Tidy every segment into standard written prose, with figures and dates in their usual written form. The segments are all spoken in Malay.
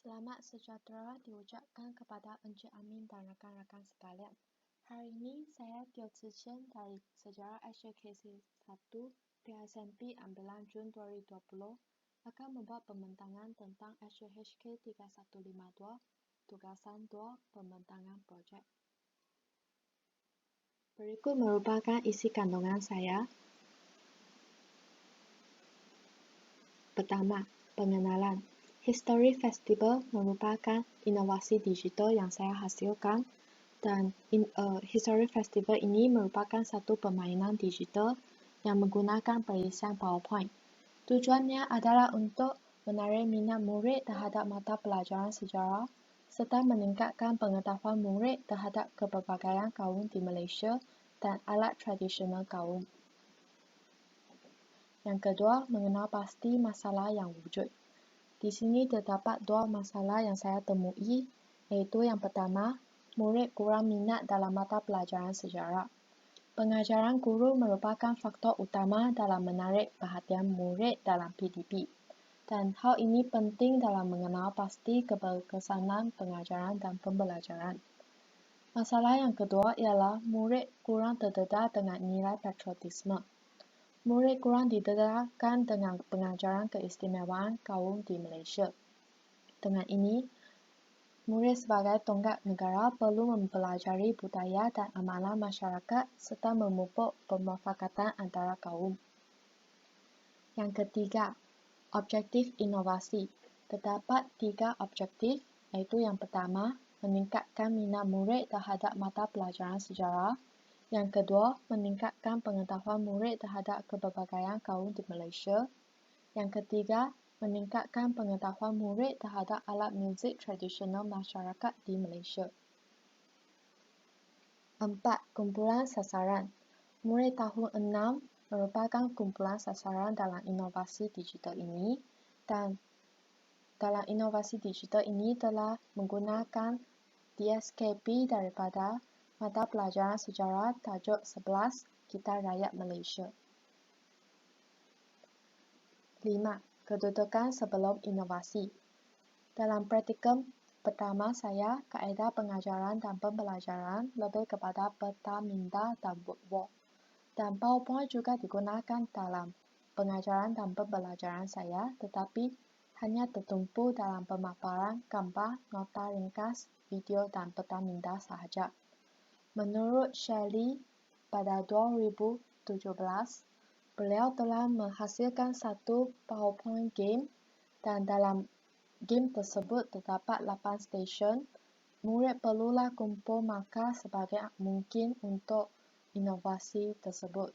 Selamat sejahtera diucapkan kepada Encik Amin dan rakan-rakan sekalian. Hari ini saya Teo Tze Chen dari Sejarah Asia KC1 PSMP ambilan Jun 2020 akan membuat pembentangan tentang Asia HK 3152, tugasan 2 pembentangan projek. Berikut merupakan isi kandungan saya. Pertama, pengenalan. History Festival merupakan inovasi digital yang saya hasilkan dan History Festival ini merupakan satu permainan digital yang menggunakan perisian PowerPoint. Tujuannya adalah untuk menarik minat murid terhadap mata pelajaran sejarah serta meningkatkan pengetahuan murid terhadap kepelbagaian kaum di Malaysia dan alat tradisional kaum. Yang kedua, mengenal pasti masalah yang wujud. Di sini terdapat dua masalah yang saya temui, iaitu yang pertama, murid kurang minat dalam mata pelajaran sejarah. Pengajaran guru merupakan faktor utama dalam menarik perhatian murid dalam PDP, dan hal ini penting dalam mengenal pasti keberkesanan pengajaran dan pembelajaran. Masalah yang kedua ialah murid kurang terdedah dengan nilai patriotisme. Murid kurang didedahkan dengan pengajaran keistimewaan kaum di Malaysia. Dengan ini, murid sebagai tonggak negara perlu mempelajari budaya dan amanah masyarakat serta memupuk pemufakatan antara kaum. Yang ketiga, objektif inovasi. Terdapat 3 objektif, iaitu yang pertama, meningkatkan minat murid terhadap mata pelajaran sejarah. Yang kedua, meningkatkan pengetahuan murid terhadap kepelbagaian kaum di Malaysia. Yang ketiga, meningkatkan pengetahuan murid terhadap alat muzik tradisional masyarakat di Malaysia. 4. Kumpulan sasaran. Murid tahun 6 merupakan kumpulan sasaran dalam inovasi digital ini, dan dalam inovasi digital ini telah menggunakan DSKP daripada mata pelajaran sejarah tajuk 11 Kita Rakyat Malaysia. 5. Kedudukan sebelum inovasi. Dalam praktikum pertama saya, kaedah pengajaran dan pembelajaran lebih kepada peta minda dan word. Dan PowerPoint juga digunakan dalam pengajaran dan pembelajaran saya, tetapi hanya tertumpu dalam pemaparan gambar, nota ringkas, video dan peta minda sahaja. Menurut Shelley, pada 2017, beliau telah menghasilkan satu PowerPoint game dan dalam game tersebut terdapat 8 stesen. Murid perlulah kumpul markah sebagai mungkin untuk inovasi tersebut.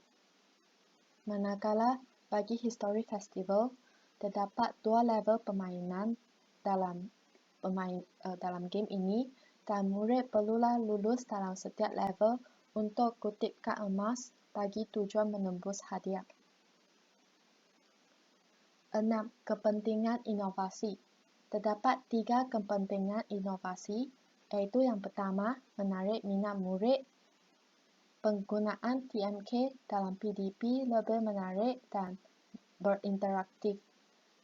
Manakala bagi History Festival, terdapat 2 level permainan dalam game ini dan murid perlulah lulus dalam setiap level untuk kutip kad emas bagi tujuan menembus hadiah. 6. Kepentingan inovasi. Terdapat 3 kepentingan inovasi, iaitu yang pertama, menarik minat murid. Penggunaan TMK dalam PDP lebih menarik dan berinteraktif.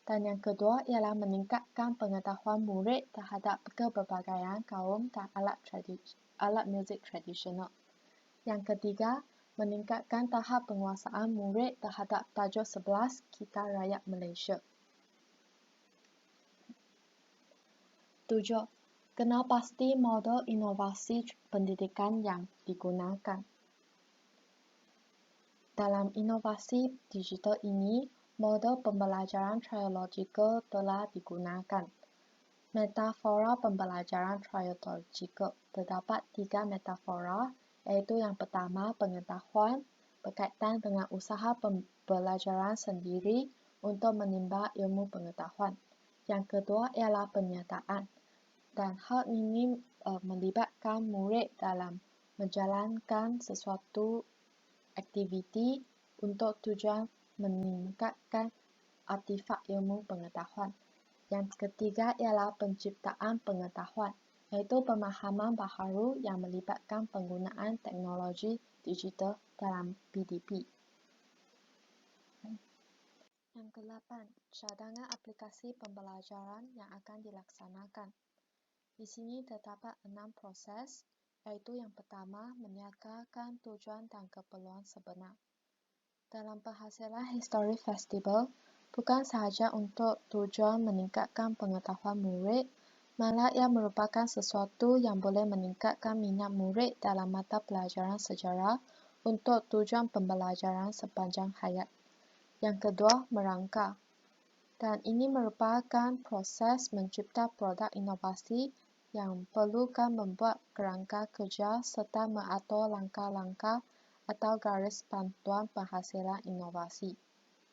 Dan yang kedua ialah meningkatkan pengetahuan murid terhadap kepelbagaian kaum dan alat muzik tradisional. Yang ketiga, meningkatkan tahap penguasaan murid terhadap tajuk 11 Kita Rakyat Malaysia. 7. Kenal pasti model inovasi pendidikan yang digunakan. Dalam inovasi digital ini, model pembelajaran triological telah digunakan. Metafora pembelajaran triological. Terdapat 3 metafora, iaitu yang pertama, pengetahuan, berkaitan dengan usaha pembelajaran sendiri untuk menimba ilmu pengetahuan. Yang kedua ialah penyataan, dan hal ini melibatkan murid dalam menjalankan sesuatu aktiviti untuk tujuan meningkatkan artifak ilmu pengetahuan. Yang ketiga ialah penciptaan pengetahuan, iaitu pemahaman baharu yang melibatkan penggunaan teknologi digital dalam PDP. Yang ke-8, cadangan aplikasi pembelajaran yang akan dilaksanakan. Di sini terdapat 6 proses, iaitu yang pertama, menyatakan tujuan dan keperluan sebenar. Dalam penghasilan History Festival, bukan sahaja untuk tujuan meningkatkan pengetahuan murid, malah ia merupakan sesuatu yang boleh meningkatkan minat murid dalam mata pelajaran sejarah untuk tujuan pembelajaran sepanjang hayat. Yang kedua, merangka. Dan ini merupakan proses mencipta produk inovasi yang perlukan membuat kerangka kerja serta mengatur langkah-langkah atau garis panduan penghasilan inovasi.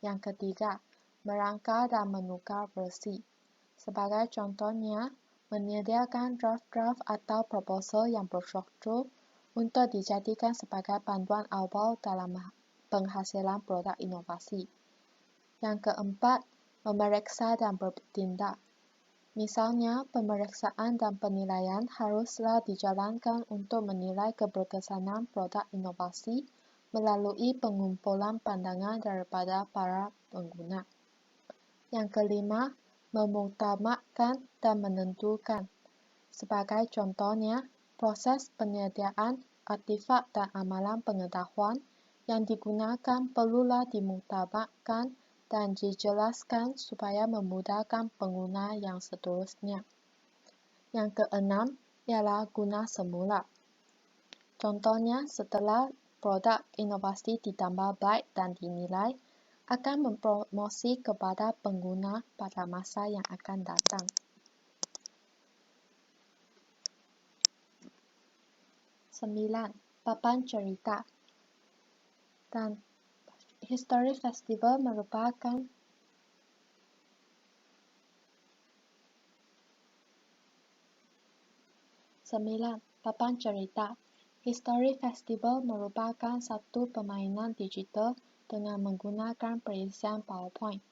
Yang ketiga, merangka dan menukar versi. Sebagai contohnya, menyediakan draft-draft atau proposal yang berstruktur untuk dijadikan sebagai panduan awal dalam penghasilan produk inovasi. Yang keempat, memeriksa dan bertindak. Misalnya, pemeriksaan dan penilaian haruslah dijalankan untuk menilai keberkesanan produk inovasi melalui pengumpulan pandangan daripada para pengguna. Yang kelima, memuktamadkan dan menentukan. Sebagai contohnya, proses penyediaan artifak dan amalan pengetahuan yang digunakan perlulah dimuktamadkan dan dijelaskan supaya memudahkan pengguna yang seterusnya. Yang keenam ialah guna semula. Contohnya, setelah produk inovasi ditambah baik dan dinilai, akan mempromosi kepada pengguna pada masa yang akan datang. Sembilan, papan cerita. Dan History Festival merupakan papan cerita. History Festival merupakan satu permainan digital dengan menggunakan perisian PowerPoint.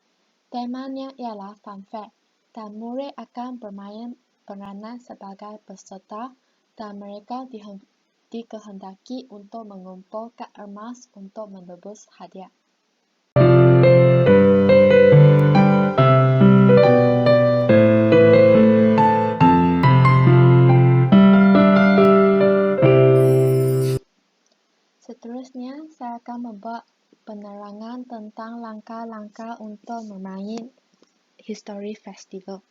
Temanya ialah Fun Fact, dan murid akan bermain peranan sebagai peserta dan mereka dikehendaki untuk mengumpul kad emas untuk menebus hadiah. Seterusnya, saya akan membuat penerangan tentang langkah-langkah untuk bermain History Festival.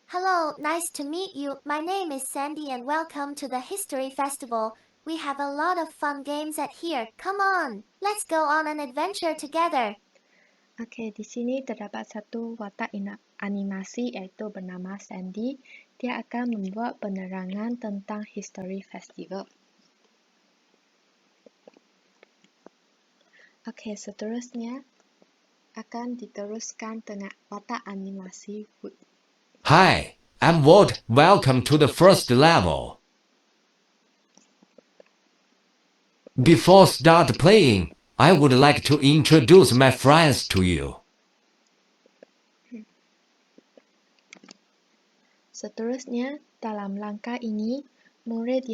Hello, nice to meet you. My name is Sandy and welcome to the History Festival. We have a lot of fun games at here. Come on, let's go on an adventure together. Oke, di sini terdapat satu watak animasi yaitu bernama Sandy. Dia akan membuat penerangan tentang History Festival. Oke, seterusnya akan diteruskan dengan watak animasi Wood. Hi, I'm Wood. Welcome to the first level. Before start playing, I would like to introduce my friends to you. Seterusnya, dalam langkah ini, murid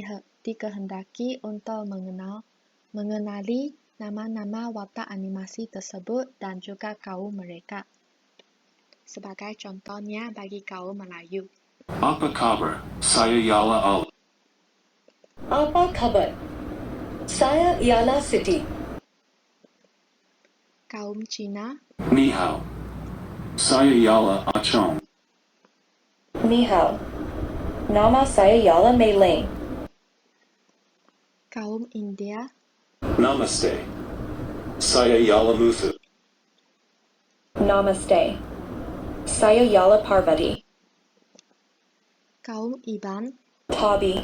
dikehendaki untuk mengenali nama-nama watak animasi tersebut dan juga kaum mereka. Sebagai contohnya bagi kaum Melayu. Apa kabar? Saya ialah Al. Apa kabar? Saya ialah Siti. Kaum Cina. Ni hao. Saya ialah Achong. Ni hao. Nama saya ialah Mei Ling. Kaum India. Namaste. Saya ialah Muthu. Namaste. Saya ialah Parvati. Kaum Iban. Tabi.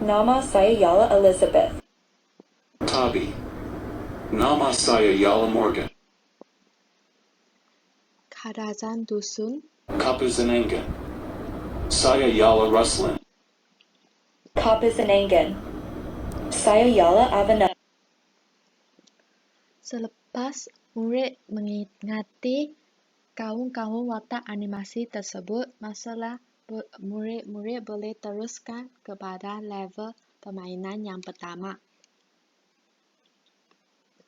Nama saya ialah Elizabeth. Tabi. Nama saya ialah Morgan. Kadazan Dusun. Kapuzanangan. Saya ialah Ruslin. Kapuzanangan. Saya ialah Avana. Selepas murid mengingati kaum-kaum watak animasi tersebut, murid boleh teruskan kepada level permainan yang pertama.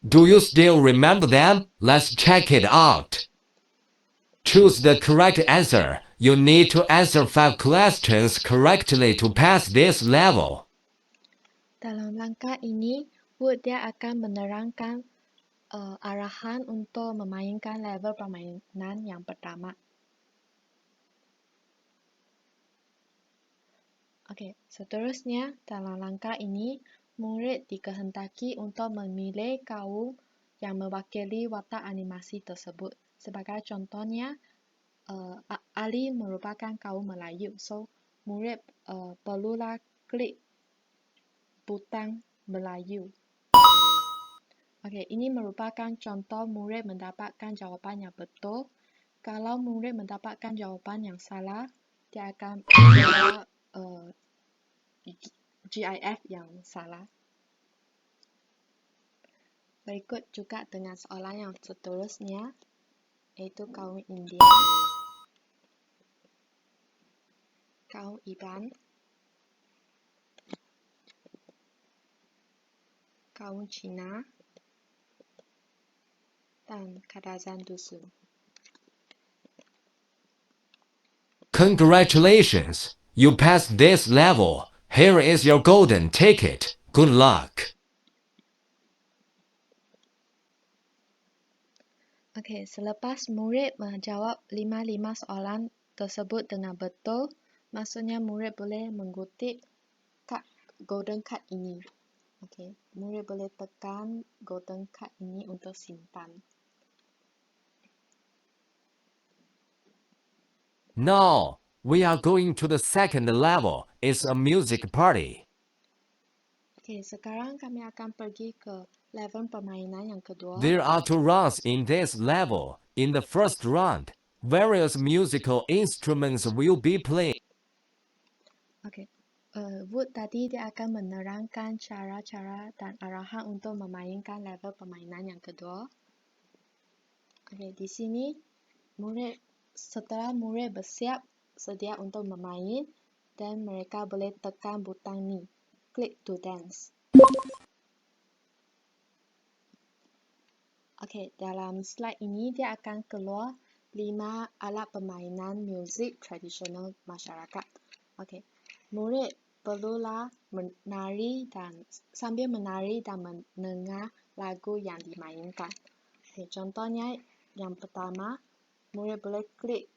Do you still remember them? Let's check it out. Choose the correct answer. You need to answer 5 questions correctly to pass this level. Dalam langkah ini, Wood dia akan menerangkan arahan untuk memainkan level permainan yang pertama. Okey, seterusnya dalam langkah ini, murid dikehendaki untuk memilih kaum yang mewakili watak animasi tersebut. Sebagai contohnya, Ali merupakan kaum Melayu. So, murid perlulah klik butang Melayu. Okey, ini merupakan contoh murid mendapatkan jawapan yang betul. Kalau murid mendapatkan jawapan yang salah, dia akan menjawab GIF yang salah. Berikut juga dengan soalan yang seterusnya, iaitu kaum India, kaum Iban, kaum Cina, dan Kadazan Dusun. Congratulations! You passed this level. Here is your golden ticket. Good luck! Okey, selepas murid menjawab 5 soalan tersebut dengan betul, maksudnya murid boleh mengutip kad golden card ini. Okey, murid boleh tekan golden card ini untuk simpan. Now, we are going to the second level. It's a music party. Okey, sekarang kami akan pergi ke level permainan yang kedua. There are 2 rounds in this level. In the first round, various musical instruments will be played. Okey, Wood tadi dia akan menerangkan cara-cara dan arahan untuk memainkan level permainan yang kedua. Okey, di sini setelah murid bersiap sedia untuk bermain, dan mereka boleh tekan butang ni, click to dance. Okey, dalam slide ini dia akan keluar 5 alat permainan muzik tradisional masyarakat. Okey, murid perlulah sambil menari dan mendengar lagu yang dimainkan. Okey, contohnya yang pertama, murid boleh klik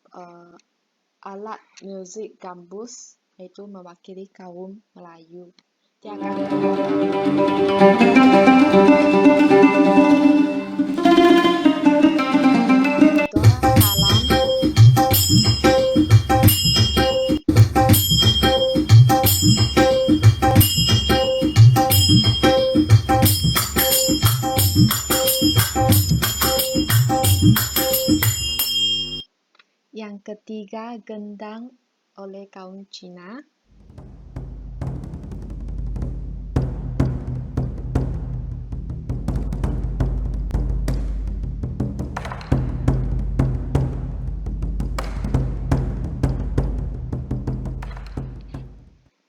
alat muzik gambus, iaitu mewakili kaum Melayu. Dia akan yang ketiga, gendang oleh kaum Cina.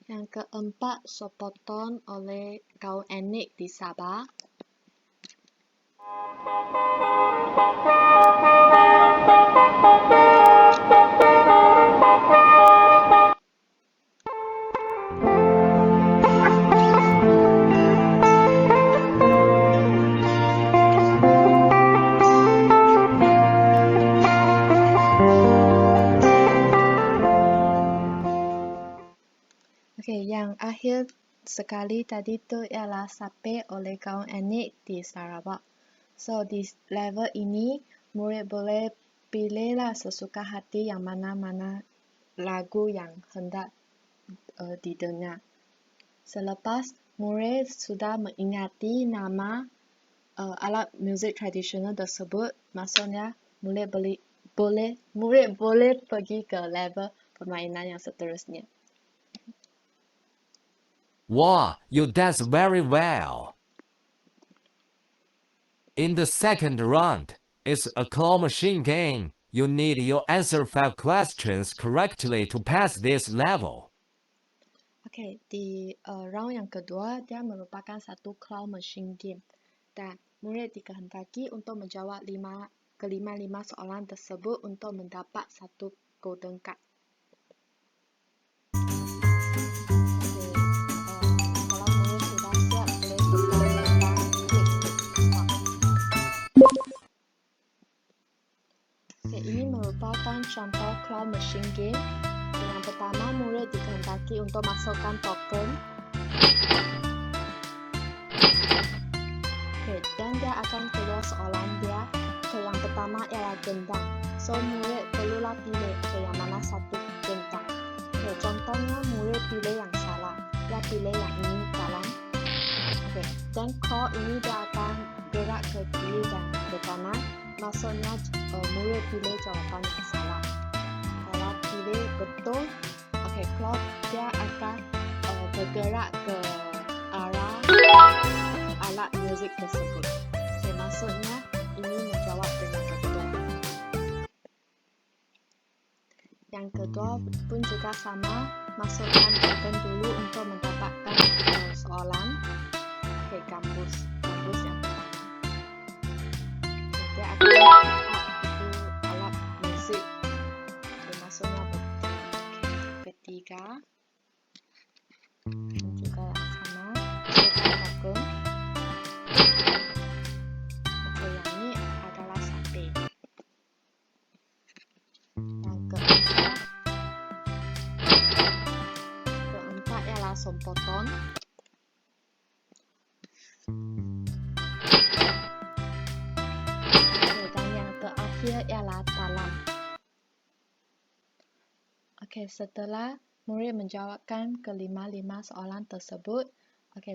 Yang keempat, sopoton oleh kaum etnik di Sabah. Okey, yang akhir sekali tadi tu ialah sape oleh kaum etnik di Sarawak. So, di level ini, murid boleh pilihlah sesuka hati yang mana-mana lagu yang hendak didengar. Selepas murid sudah mengingati nama alat muzik tradisional tersebut, maksudnya murid boleh pergi ke level permainan yang seterusnya. Wow, you dance very well. In the second round, it's a claw machine game. You need to answer 5 questions correctly to pass this level. Okey, di round yang kedua, dia merupakan satu claw machine game. Dan murid dikehendaki untuk menjawab kelima soalan tersebut untuk mendapat satu golden card. Kalau murid sudah siap, boleh tekan butang klik start. Ini merupakan contoh claw machine game. Yang pertama, murid dikehendaki untuk masukkan token. Dan dia akan keluar soalan dia. Yang pertama ialah gendang. So, murid perlulah pilih yang mana satu gendang. Contohnya, murid pilih yang salah. Dia pilih yang ini kanan. Dan claw ini dia akan gerak ke kiri dan ke kanan. Maksudnya, murid pilih jawapan yang salah. Kalau pilih betul, claw dia akan bergerak ke arah alat muzik tersebut. Maksudnya ini menjawab dengan betul. Yang kedua pun juga sama, masukkan token dulu untuk mendapatkan soalan. Gambus yang pertama. Dia akan itu alat muzik. Maksudnya betul. Ketiga juga yang sama, masukkan token. Yang ini adalah sapi. Yang keempat ialah sompoton. Dan yang terakhir ialah talam. Setelah murid menjawabkan kelima soalan tersebut,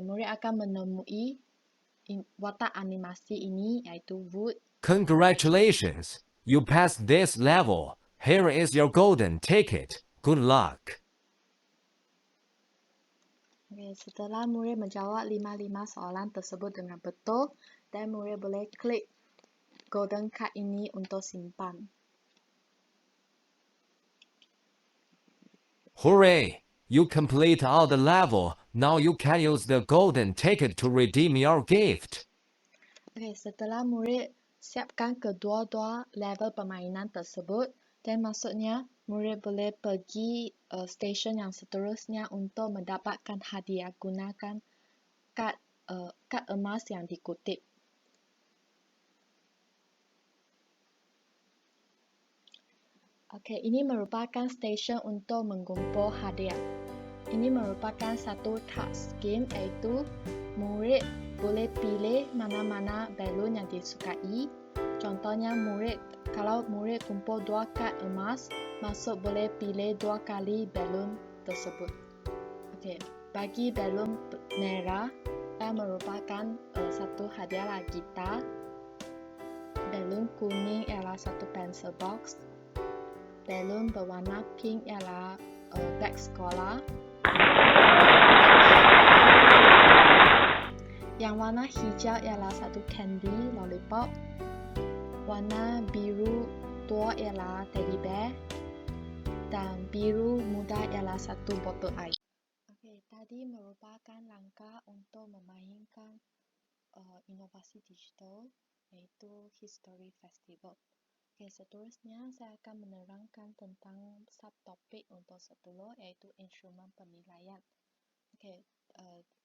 murid akan menemui watak animasi ini, iaitu wood. Congratulations! You passed this level. Here is your golden ticket. Good luck. Setelah murid menjawab 5 soalan tersebut dengan betul, dan murid boleh klik golden card ini untuk simpan. Hooray! You complete all the level. Now you can use the golden ticket to redeem your gift. Setelah murid siapkan kedua-dua level permainan tersebut, dan maksudnya murid boleh pergi stesen yang seterusnya untuk mendapatkan hadiah gunakan kad emas yang dikutip. Ini merupakan stesen untuk mengumpul hadiah. Ini merupakan satu task game, iaitu murid boleh pilih mana-mana balon yang disukai. Contohnya, kalau murid kumpul 2 kad emas, maksud boleh pilih 2 kali balon tersebut. Bagi balon merah, yang merupakan satu hadiah lah gitar. Balon kuning ialah satu pencil box. Balon berwarna pink ialah beg sekolah. Yang warna hijau ialah satu candy lollipop. Warna biru tua ialah teddy bear. Dan biru muda ialah satu botol air. Tadi merupakan langkah untuk memainkan inovasi digital, iaitu History Festival. Seterusnya saya akan menerangkan tentang subtopik untuk 10, iaitu instrumen penilaian.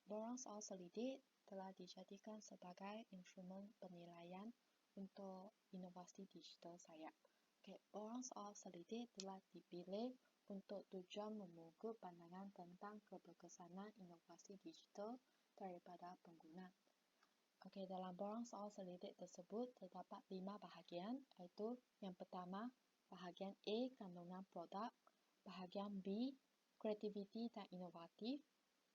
Borang soal selidik telah dijadikan sebagai instrumen penilaian untuk inovasi digital saya. Borang soal selidik telah dipilih untuk tujuan memugut pandangan tentang keberkesanan inovasi digital daripada pengguna. Dalam borang soal selidik tersebut terdapat 5 bahagian, iaitu yang pertama, bahagian A, kandungan produk, bahagian B, kreativiti dan inovatif,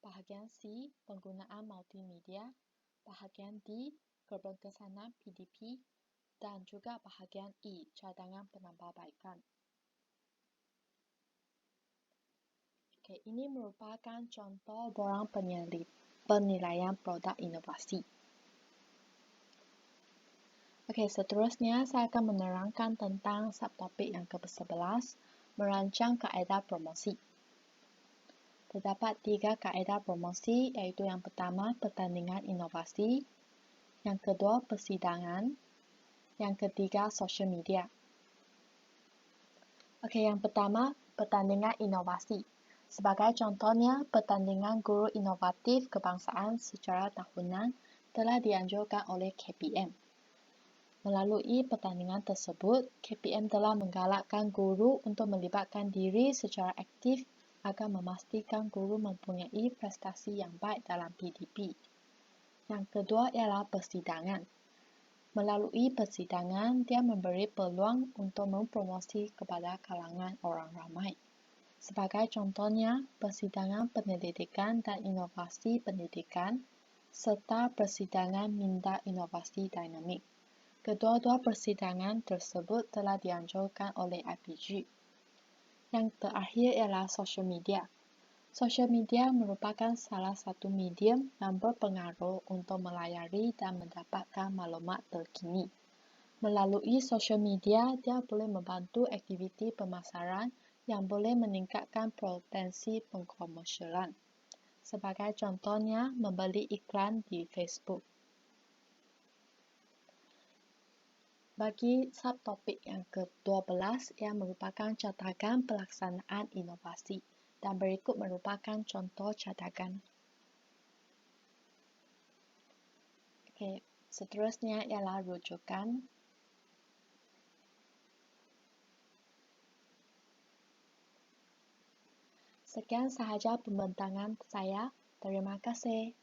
bahagian C, penggunaan multimedia, bahagian D, keberkesanan PDP, dan juga bahagian E, cadangan penambahbaikan. Ini merupakan contoh borang penilaian produk inovasi. Seterusnya saya akan menerangkan tentang subtopik yang ke-11, merancang kaedah promosi. Terdapat 3 kaedah promosi, iaitu yang pertama, pertandingan inovasi, Yang kedua, persidangan. Yang ketiga, social media. Oke, yang pertama, pertandingan inovasi. Sebagai contohnya, pertandingan guru inovatif kebangsaan secara tahunan telah dianjurkan oleh KPM. Melalui pertandingan tersebut, KPM telah menggalakkan guru untuk melibatkan diri secara aktif agar memastikan guru mempunyai prestasi yang baik dalam PDP. Yang kedua ialah persidangan. Melalui persidangan, dia memberi peluang untuk mempromosi kepada kalangan orang ramai. Sebagai contohnya, persidangan penyelidikan dan inovasi pendidikan, serta persidangan minda inovasi dinamik. Kedua-dua persidangan tersebut telah dianjurkan oleh IPG. Yang terakhir ialah social media. Social media merupakan salah satu medium yang berpengaruh untuk melayari dan mendapatkan maklumat terkini. Melalui social media, dia boleh membantu aktiviti pemasaran yang boleh meningkatkan potensi pengkomersialan. Sebagai contohnya, membeli iklan di Facebook. Bagi subtopik yang ke-12 yang merupakan catakan pelaksanaan inovasi, dan berikut merupakan contoh catakan. Oke, seterusnya ialah rujukan. Sekian sahaja pembentangan saya. Terima kasih.